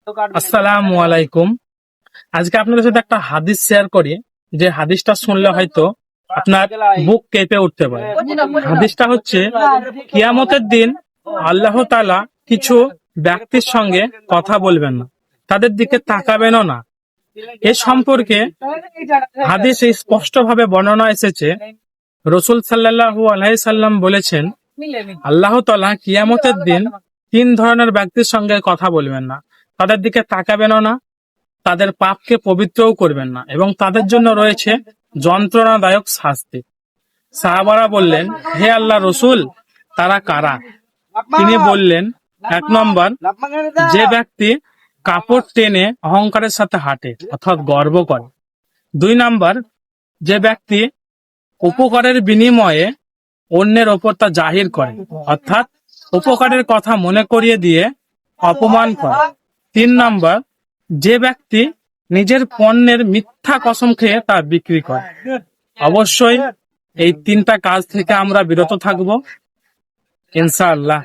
আসসালামু আলাইকুম। আজকে আপনাদের সাথে একটা হাদিস শেয়ার করি, যে হাদিসটা শুনলে হয়তো আপনার বুক কেঁপে উঠতে পারে। হাদিসটা হচ্ছে, কিয়ামতের দিন আল্লাহ তাআলা কিছু ব্যক্তির সঙ্গে কথা বলবেন না, তাদের দিকে তাকাবেনও না। এ সম্পর্কে হাদিসে স্পষ্টভাবে বর্ণনা এসেছে। রাসূল সাল্লাল্লাহু আলাইহি সাল্লাম বলেছেন, আল্লাহ তাআলা কিয়ামতের দিন তিন ধরনের ব্যক্তির সঙ্গে কথা বলবেন না, তাদের দিকে তাকাবেনও না, তাদের পাপকে পবিত্রও করবেন না, এবং তাদের জন্য রয়েছে যন্ত্রণাদায়ক শাস্তি। সাহাবারা বললেন, হে আল্লাহ রসুল, তারা কারা? তিনি বললেন, 1 নম্বর, যে ব্যক্তি কাপড় টেনে অহংকারের সাথে হাঁটে অর্থাৎ গর্ব করে। 2 নম্বর, যে ব্যক্তি উপকারের বিনিময়ে অন্যের ওপর তা জাহির করে অর্থাৎ উপকারের কথা মনে করিয়ে দিয়ে অপমান করে। 3 নম্বর, যে ব্যক্তি নিজের পণ্যের মিথ্যা কসম খেয়ে তা বিক্রি করে। অবশ্যই এই 3টা কাজ থেকে আমরা বিরত থাকবো ইনশাআল্লাহ।